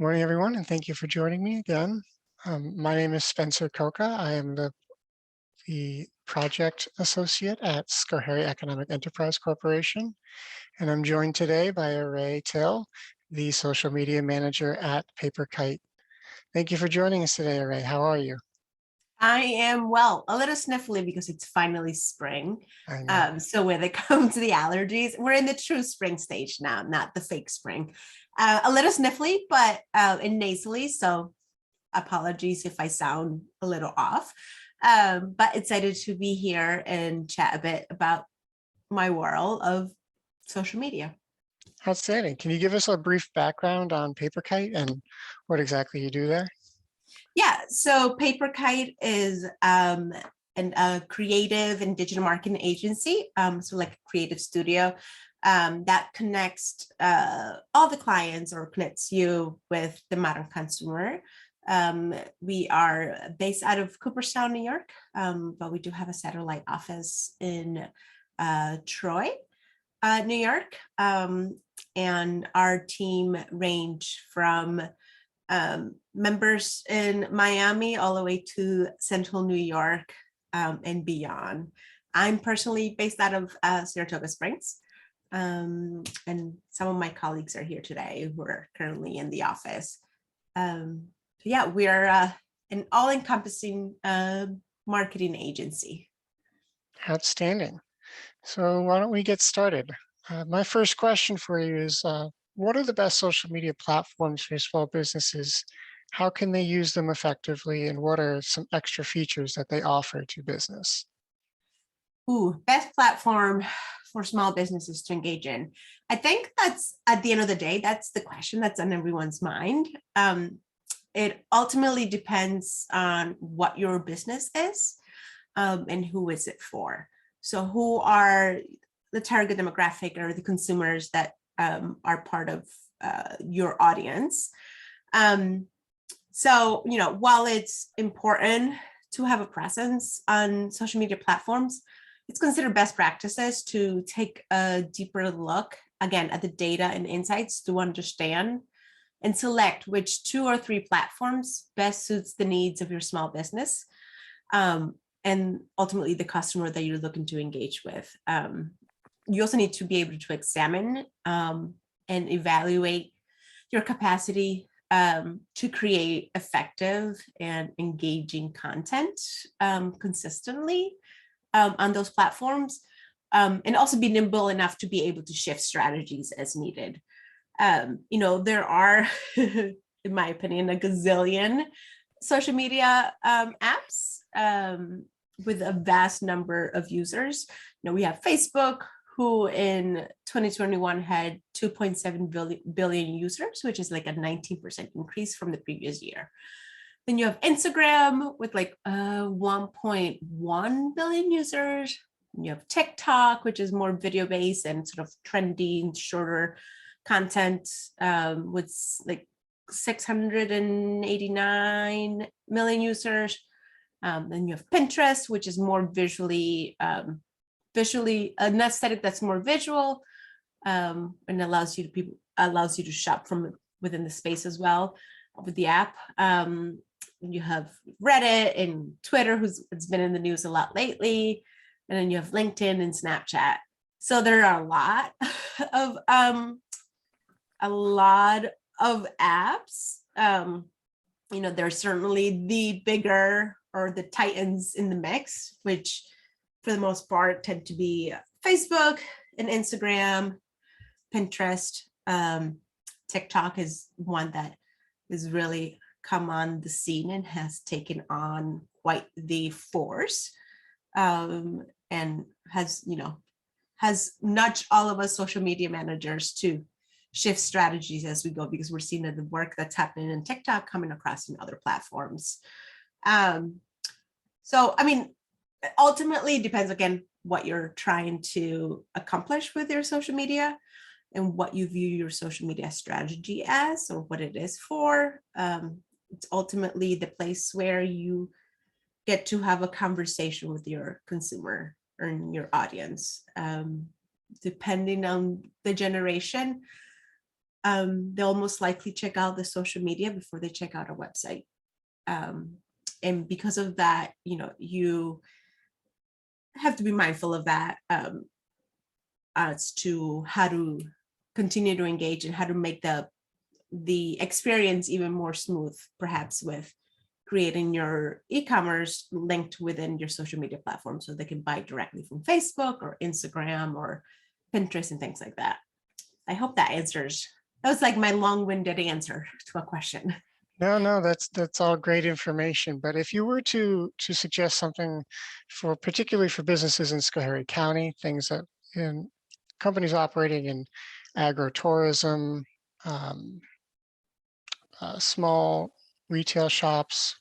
Morning, everyone, and thank you for joining me again. My name is Spencer Coca. I am the project associate at Schoharie Economic Enterprise Corporation, and I'm joined today by Array Till, the social media manager at Paperkite. Thank you for joining us today, Array. How are you? I am well, a little sniffly because it's finally spring. I know. So when it comes to the allergies, we're in the true spring stage now, not the fake spring. A little sniffly, but and nasally. So apologies if I sound a little off. But excited to be here and chat a bit about my world of social media. Outstanding. Can you give us a brief background on Paperkite and what exactly you do there? Yeah, so Paperkite is a creative and digital marketing agency, so like a creative studio that connects all the clients or connects you with the modern consumer. We are based out of Cooperstown, New York, but we do have a satellite office in Troy, New York, and our team range from members in Miami all the way to central New York and beyond. I'm personally based out of Saratoga Springs. And some of my colleagues are here today who are currently in the office. Yeah, we're an all-encompassing marketing agency. Outstanding. So why don't we get started? My first question for you is, what are the best social media platforms for small businesses? How can they use them effectively, and what are some extra features that they offer to business? Ooh, best platform for small businesses to engage in. I think that's at the end of the day, that's the question that's on everyone's mind. It ultimately depends on what your business is and who is it for. So who are the target demographic or the consumers that are part of your audience? So, while it's important to have a presence on social media platforms, it's considered best practices to take a deeper look, again, at the data and insights to understand and select which 2 or 3 platforms best suits the needs of your small business and ultimately the customer that you're looking to engage with. You also need to be able to examine and evaluate your capacity to create effective and engaging content consistently on those platforms, and also be nimble enough to be able to shift strategies as needed. There are, in my opinion, a gazillion social media apps with a vast number of users. We have Facebook, who in 2021 had 2.7 billion users, which is like a 19% increase from the previous year. Then you have Instagram with like 1.1 billion users. You have TikTok, which is more video based and sort of trendy, shorter content with like 689 million users. Then you have Pinterest, which is more visually an aesthetic that's more visual and allows you to shop from within the space as well with the app. You have Reddit and Twitter, it's been in the news a lot lately, and then you have LinkedIn and Snapchat. So there are a lot of apps. There's certainly the bigger or the titans in the mix, which for the most part tend to be Facebook and Instagram, Pinterest. TikTok is one that has really come on the scene and has taken on quite the force, and has nudged all of us social media managers to shift strategies as we go, because we're seeing the work that's happening in TikTok coming across in other platforms. So, ultimately it depends, again, what you're trying to accomplish with your social media and what you view your social media strategy as, or what it is for. It's ultimately the place where you get to have a conversation with your consumer or your audience. Depending on the generation, they'll most likely check out the social media before they check out a website. And because of that, you have to be mindful of that, as to how to continue to engage and how to make the experience even more smooth, perhaps with creating your e-commerce linked within your social media platform so they can buy directly from Facebook or Instagram or Pinterest and things like that. I hope that answers. That was like my long-winded answer to a question. No, that's all great information. But if you were to suggest something for particularly for businesses in Schoharie County, things that in companies operating in agritourism, um, small retail shops,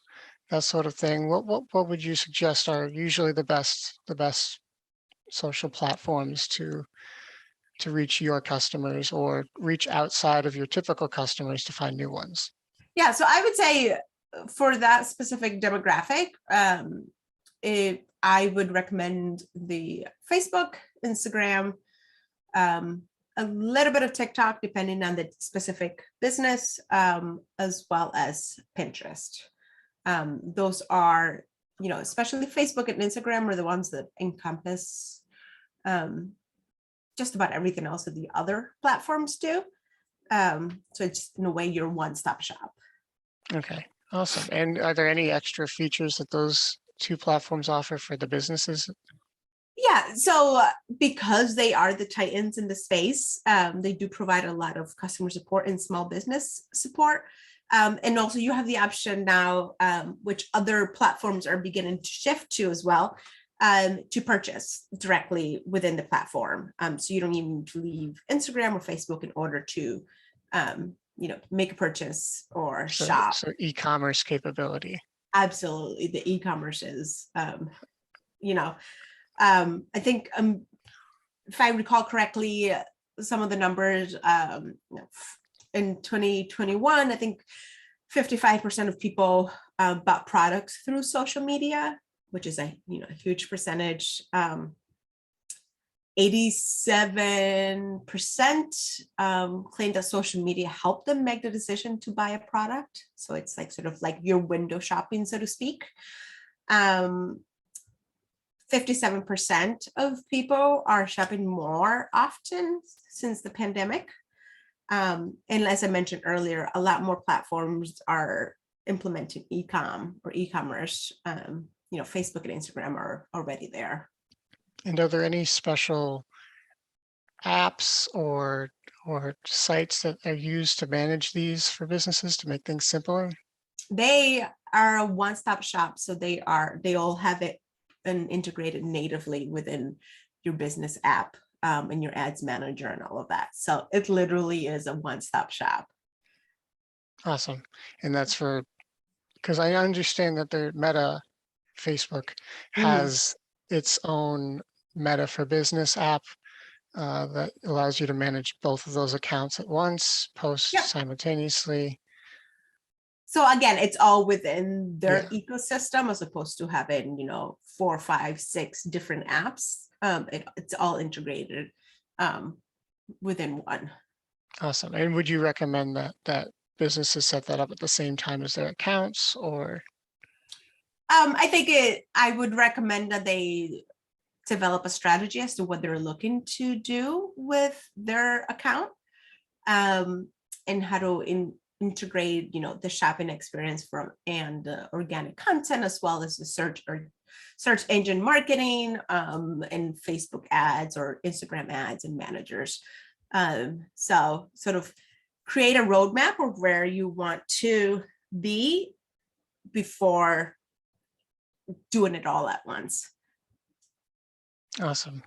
that sort of thing, what would you suggest are usually the best social platforms to reach your customers or reach outside of your typical customers to find new ones? Yeah, so I would say for that specific demographic, I would recommend the Facebook, Instagram, a little bit of TikTok, depending on the specific business, as well as Pinterest. Those are, especially Facebook and Instagram are the ones that encompass just about everything else that the other platforms do. So it's in a way your one-stop shop. Okay, awesome. And are there any extra features that those two platforms offer for the businesses? Yeah, so because they are the titans in the space, they do provide a lot of customer support and small business support. And also you have the option now, which other platforms are beginning to shift to as well, to purchase directly within the platform. So you don't even need to leave Instagram or Facebook in order to, make a purchase or shop. So e-commerce capability. Absolutely, the e-commerce is, I think, if I recall correctly, some of the numbers, in 2021, I think 55% of people bought products through social media, which is a huge percentage. 87% claim that social media helped them make the decision to buy a product. So it's like sort of like your window shopping, so to speak. 57% of people are shopping more often since the pandemic. And as I mentioned earlier, a lot more platforms are implementing e-commerce. Facebook and Instagram are already there. And are there any special apps or sites that are used to manage these for businesses to make things simpler? They are a one-stop shop, so they all have it and integrated natively within your business app, and your ads manager and all of that. So it literally is a one-stop shop. Awesome. And that's because I understand that their Meta Facebook has its own Meta for Business app that allows you to manage both of those accounts at once, post Yep. simultaneously. So again, it's all within their Yeah. ecosystem as opposed to having, 4, 5, 6 different apps. It's all integrated within one. Awesome. And would you recommend that businesses set that up at the same time as their accounts, or? I would recommend that they develop a strategy as to what they're looking to do with their account, and how to integrate, the shopping experience and organic content, as well as the search engine marketing, and Facebook ads or Instagram ads and managers. So sort of create a roadmap of where you want to be before doing it all at once. Awesome.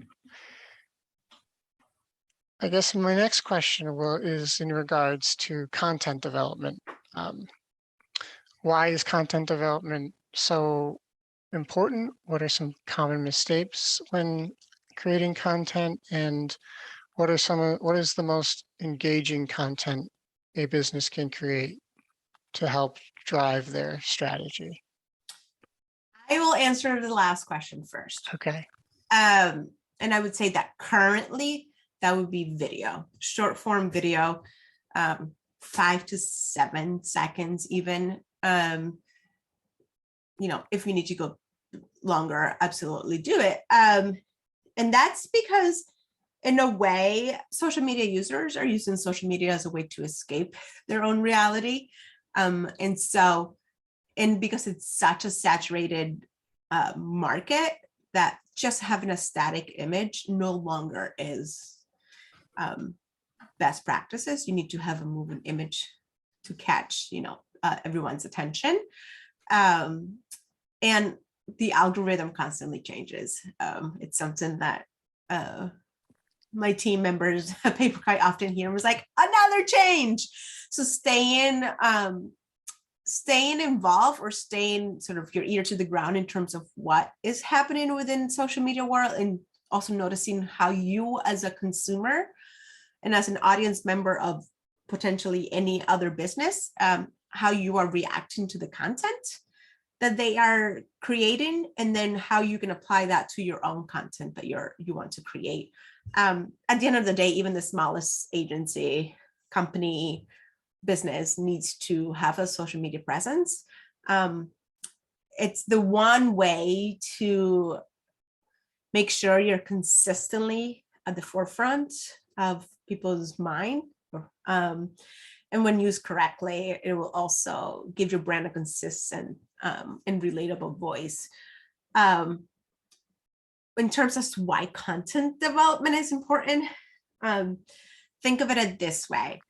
I guess my next question is in regards to content development. Why is content development so important? What are some common mistakes when creating content, and what is the most engaging content a business can create to help drive their strategy? I will answer the last question first. Okay. And I would say that currently that would be video, short form video. 5 to 7 seconds even. If you need to go longer, absolutely do it. And that's because in a way, social media users are using social media as a way to escape their own reality. And because it's such a saturated market, that just having a static image no longer is best practices. You need to have a moving image to catch, everyone's attention. And the algorithm constantly changes. It's something that my team members at Paperkite often hear was like, another change. So staying involved, or staying sort of your ear to the ground in terms of what is happening within social media world, and also noticing how you as a consumer and as an audience member of potentially any other business, how you are reacting to the content that they are creating, and then how you can apply that to your own content that you want to create. At the end of the day, even the smallest agency, company, business needs to have a social media presence. It's the one way to make sure you're consistently at the forefront of people's mind. And when used correctly, it will also give your brand a consistent and relatable voice. In terms of why content development is important, think of it this way.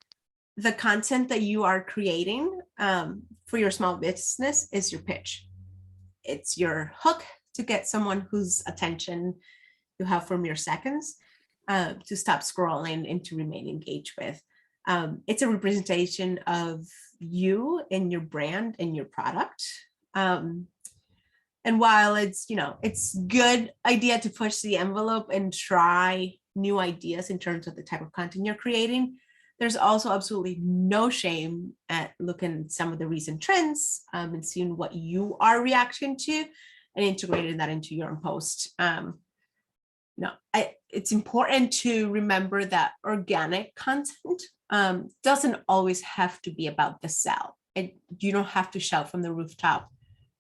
The content that you are creating for your small business is your pitch. It's your hook to get someone whose attention you have from your seconds to stop scrolling and to remain engaged with. It's a representation of you and your brand and your product. And while it's good idea to push the envelope and try new ideas in terms of the type of content you're creating, there's also absolutely no shame at looking at some of the recent trends and seeing what you are reacting to and integrating that into your own post. It's important to remember that organic content doesn't always have to be about the sell. You don't have to shout from the rooftop,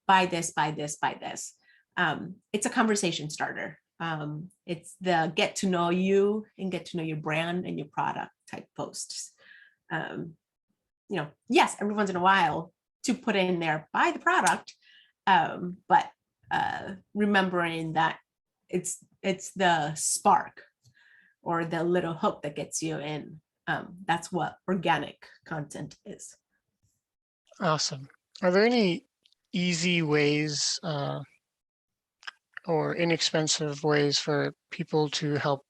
buy this, buy this, buy this. It's a conversation starter. It's the get to know you and get to know your brand and your product type posts. Yes, every once in a while to put in there, buy the product, but remembering that it's the spark or the little hook that gets you in. That's what organic content is. Awesome. Are there any easy ways or inexpensive ways for people to help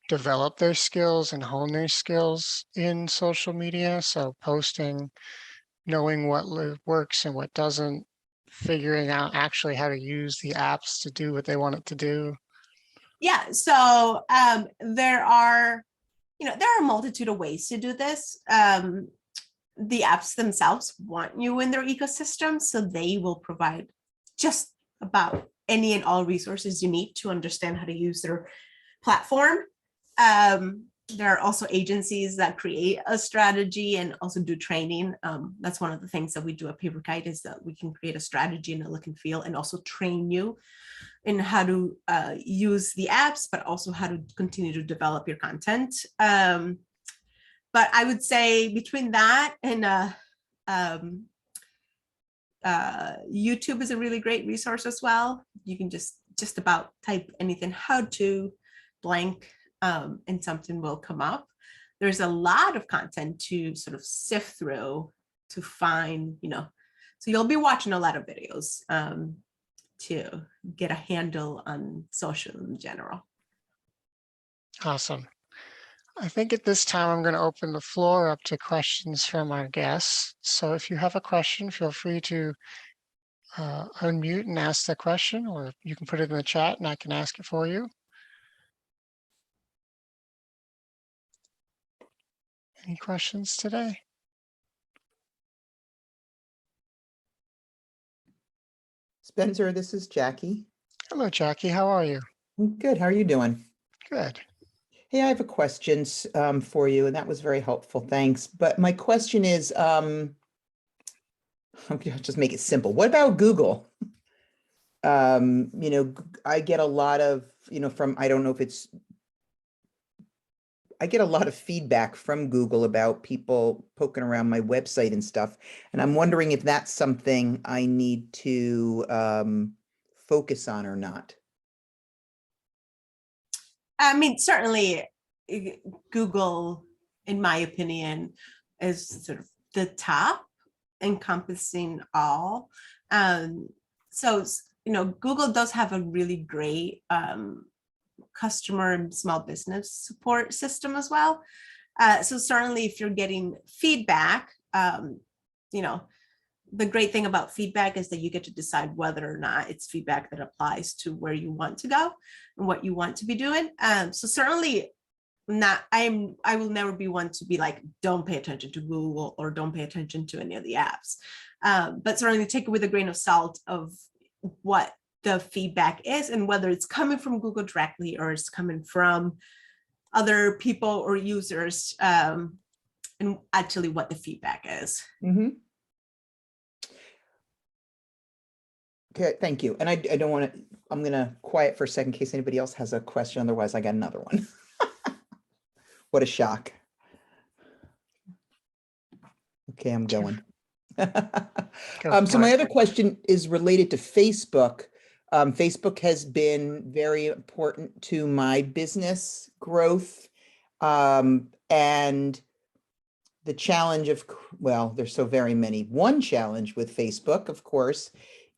develop their skills and hone their skills in social media? So posting, knowing what works and what doesn't, figuring out actually how to use the apps to do what they want it to do. Yeah, so there are a multitude of ways to do this. The apps themselves want you in their ecosystem, so they will provide just about any and all resources you need to understand how to use their platform. There are also agencies that create a strategy and also do training. That's one of the things that we do at Paperkite, is that we can create a strategy and a look and feel, and also train you in how to use the apps, but also how to continue to develop your content. But I would say between that and YouTube is a really great resource as well. You can just about type anything, how to blank, and something will come up. There's a lot of content to sort of sift through to find, so you'll be watching a lot of videos to get a handle on social in general. Awesome. I think at this time, I'm going to open the floor up to questions from our guests. So if you have a question, feel free to unmute and ask the question, or you can put it in the chat and I can ask it for you. Any questions today? Spencer, this is Jackie. Hello, Jackie. How are you? I'm good. How are you doing? Good. Hey, I have a question for you, and that was very helpful. Thanks. But my question is, I'm gonna just make it simple. What about Google? I get a lot of, from, I don't know if it's, I get a lot of feedback from Google about people poking around my website and stuff. And I'm wondering if that's something I need to focus on or not. I mean, certainly Google, in my opinion, is sort of the top, encompassing all. So, Google does have a really great customer and small business support system as well. So certainly if you're getting feedback, the great thing about feedback is that you get to decide whether or not it's feedback that applies to where you want to go and what you want to be doing. So certainly I will never be one to be like, don't pay attention to Google or don't pay attention to any of the apps. But certainly take it with a grain of salt of what the feedback is and whether it's coming from Google directly or it's coming from other people or users, and actually what the feedback is. Mhm. Okay, thank you. And I don't want to, I'm going to quiet for a second in case anybody else has a question. Otherwise, I got another one. What a shock. Okay, I'm going. Go So for my it. other question is related to Facebook. Facebook has been very important to my business growth. And the challenge of, well, there's so very many. One challenge with Facebook, of course,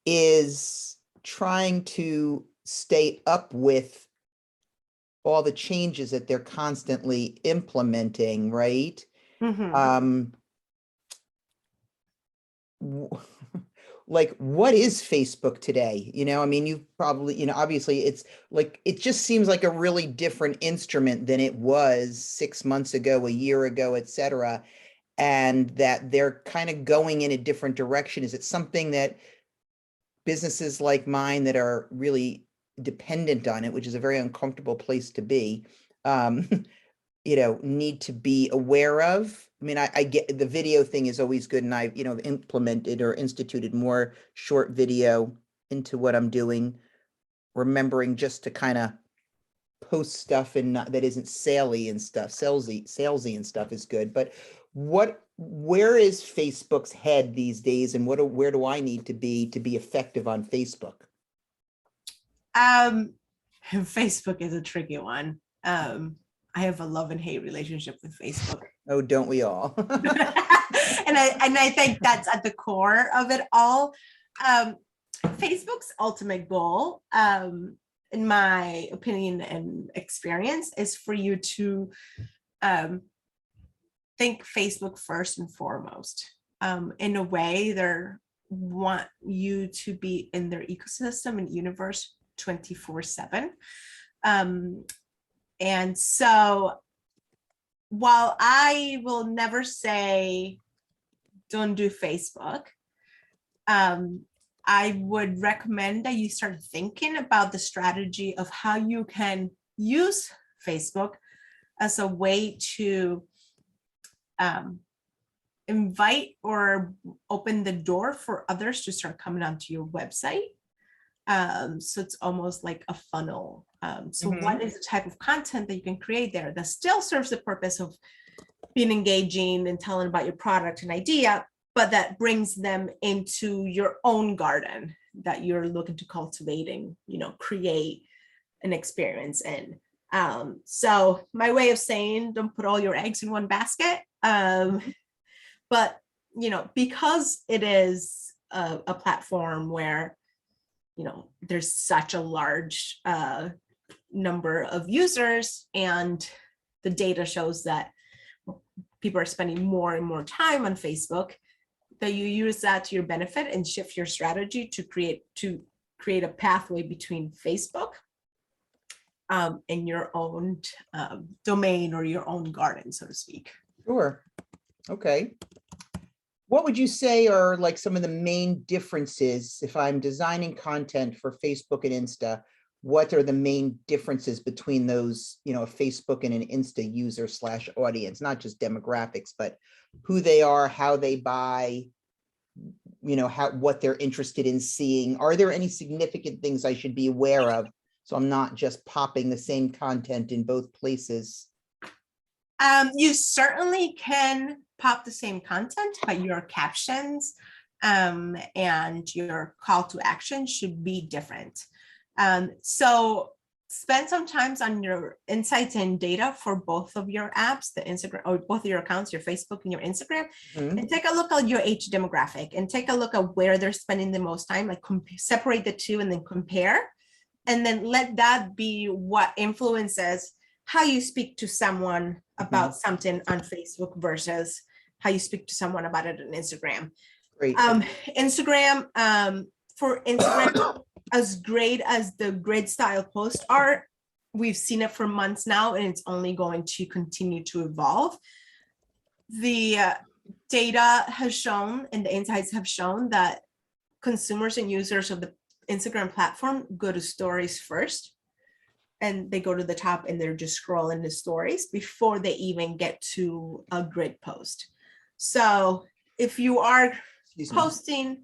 is trying to stay up with all the changes that they're constantly implementing, right? Mhm. Like, what is Facebook today? I mean, you probably, obviously it's like, it just seems like a really different instrument than it was 6 months ago, a year ago, et cetera. And that they're kind of going in a different direction. Is it something that businesses like mine that are really dependent on it, which is a very uncomfortable place to be, need to be aware of? I mean, I get the video thing is always good, and I've, implemented or instituted more short video into what I'm doing, remembering just to kind of post stuff and that isn't salesy and stuff, salesy and stuff is good. But where is Facebook's head these days, and where do I need to be effective on Facebook? Facebook is a tricky one. I have a love and hate relationship with Facebook. Oh, don't we all? and I think that's at the core of it all. Facebook's ultimate goal, in my opinion and experience, is for you to think Facebook first and foremost. In a way, they want you to be in their ecosystem and universe 24/7. And so while I will never say don't do Facebook, I would recommend that you start thinking about the strategy of how you can use Facebook as a way to invite or open the door for others to start coming onto your website. So it's almost like a funnel. So what is the type of content that you can create there that still serves the purpose of being engaging and telling about your product and idea, but that brings them into your own garden that you're looking to cultivating, create an experience in. So my way of saying, don't put all your eggs in one basket. But, because it is a platform where, there's such a large number of users, and the data shows that people are spending more and more time on Facebook, that you use that to your benefit and shift your strategy to create a pathway between Facebook and your own domain or your own garden, so to speak. Sure. Okay. What would you say are like some of the main differences if I'm designing content for Facebook and Insta what are the main differences between those, you know, a Facebook and an Insta user / audience, not just demographics, but who they are, how they buy, you know, what they're interested in seeing. Are there any significant things I should be aware of? So I'm not just popping the same content in both places. You certainly can pop the same content, but your captions and your call to action should be different. So spend some time on your insights and data for both of your apps, the Instagram or both of your accounts, your Facebook and your Instagram, and take a look at your age demographic and take a look at where they're spending the most time, like separate the two and then compare. And then let that be what influences how you speak to someone about something on Facebook versus how you speak to someone about it on Instagram. Great. Instagram, for Instagram, as great as the grid style posts are, we've seen it for months now, and it's only going to continue to evolve. The data has shown and the insights have shown that consumers and users of the Instagram platform go to stories first, and they go to the top and they're just scrolling the stories before they even get to a grid post. So if you are posting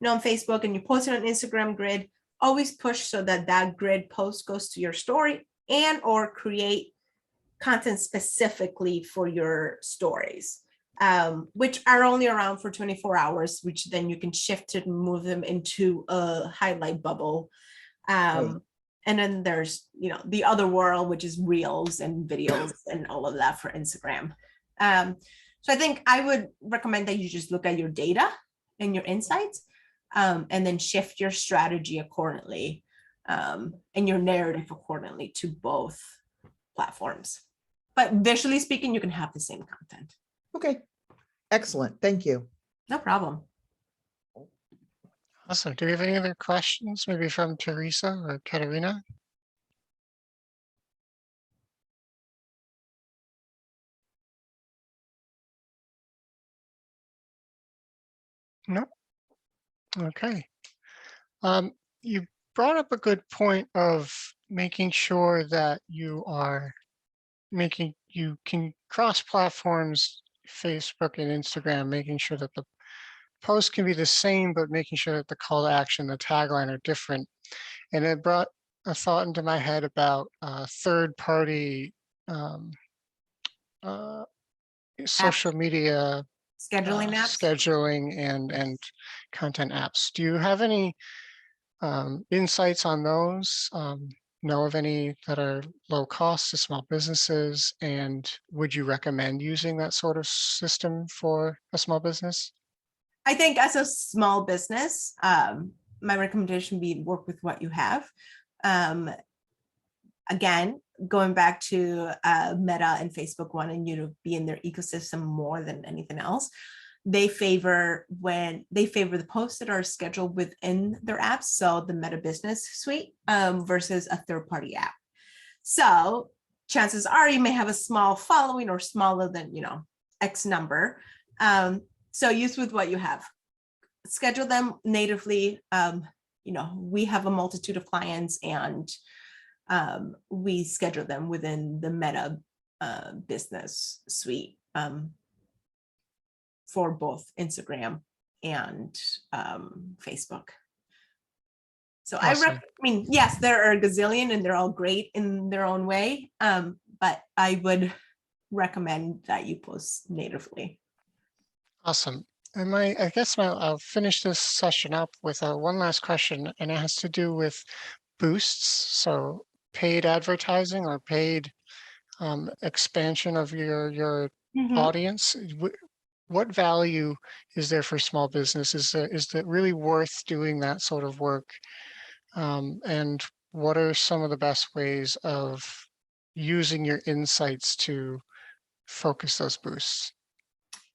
on Facebook and you post it on Instagram grid, always push so that that grid post goes to your story, and or create content specifically for your stories, which are only around for 24 hours, which then you can shift it and move them into a highlight bubble. Right. And then there's, the other world, which is reels and videos and all of that for Instagram. So I think I would recommend that you just look at your data and your insights, and then shift your strategy accordingly, and your narrative accordingly to both platforms. But visually speaking, you can have the same content. Okay. Excellent. Thank you. No problem. Awesome. Do we have any other questions, maybe from Teresa or Katerina? No. Okay. You brought up a good point of making sure that you can cross platforms, Facebook and Instagram, making sure that the post can be the same, but making sure that the call to action, the tagline are different. And it brought a thought into my head about third-party social media Scheduling apps. scheduling and content apps. Do you have any insights on those? Know of any that are low cost to small businesses? And would you recommend using that sort of system for a small business? I think as a small business, my recommendation would be work with what you have. Again, going back to Meta and Facebook wanting you to be in their ecosystem more than anything else, they favor the posts that are scheduled within their apps, so the Meta Business Suite, versus a third-party app. So chances are you may have a small following or smaller than X number. So use with what you have. Schedule them natively. We have a multitude of clients, and we schedule them within the Meta Business Suite for both Instagram and Facebook. So Awesome. yes, there are a gazillion and they're all great in their own way, but I would recommend that you post natively. Awesome. And I'll finish this session up with one last question, and it has to do with boosts. So paid advertising or paid expansion of your audience. What value is there for small business? Is it really worth doing that sort of work? And what are some of the best ways of using your insights to focus those boosts?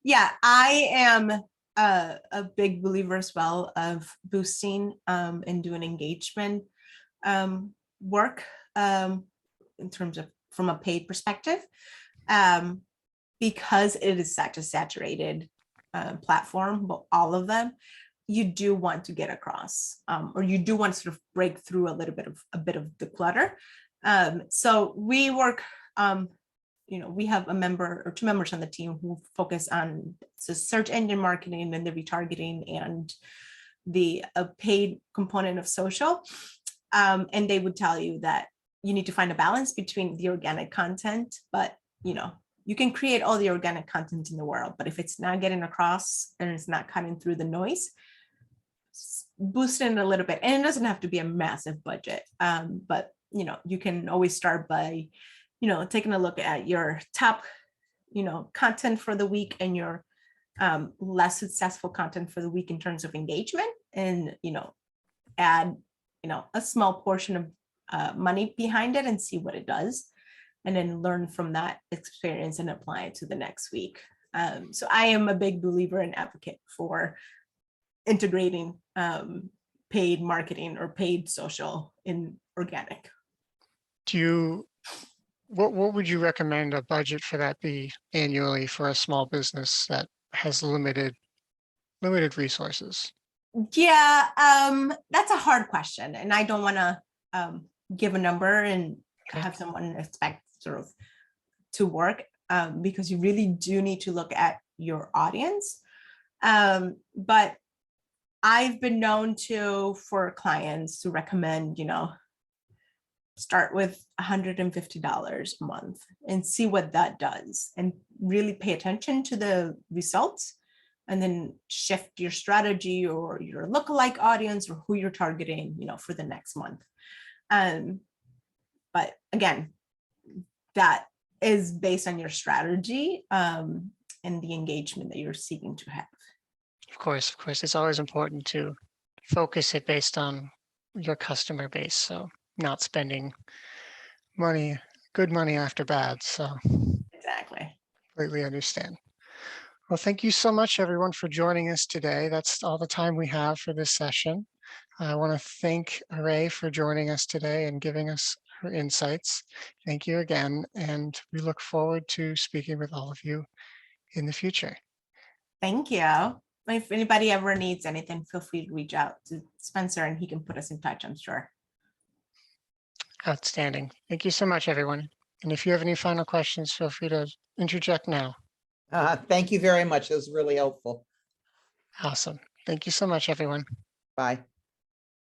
Yeah, I am a big believer as well of boosting and doing engagement work in terms of from a paid perspective, because it is such a saturated platform, but all of them. you do want to get across, or you do want to sort of break through a bit of the clutter. So we work, we have a member or two members on the team who focus on the search engine marketing and the retargeting and the paid component of social. And they would tell you that you need to find a balance between the organic content, but you can create all the organic content in the world, but if it's not getting across and it's not cutting through the noise, boost it a little bit. And it doesn't have to be a massive budget, but you can always start by taking a look at your top content for the week and your less successful content for the week in terms of engagement, and add a small portion of money behind it and see what it does, and then learn from that experience and apply it to the next week. So I am a big believer and advocate for integrating paid marketing or paid social in organic. What would you recommend a budget for that be annually for a small business that has limited resources? Yeah, that's a hard question, and I don't want to give a number and have someone expect sort of to work, because you really do need to look at your audience. But I've been known for clients to recommend, start with $150 a month and see what that does, and really pay attention to the results, and then shift your strategy or your lookalike audience or who you're targeting, for the next month. But again, that is based on your strategy and the engagement that you're seeking to have. Of course, it's always important to focus it based on your customer base. So not spending good money after bad. So Exactly. completely understand. Well, thank you so much, everyone, for joining us today. That's all the time we have for this session. I want to thank Hooray for joining us today and giving us her insights. Thank you again, and we look forward to speaking with all of you in the future. Thank you. If anybody ever needs anything, feel free to reach out to Spencer and he can put us in touch, I'm sure. Outstanding. Thank you so much, everyone. And if you have any final questions, feel free to interject now. Thank you very much. That was really helpful. Awesome. Thank you so much, everyone. Bye.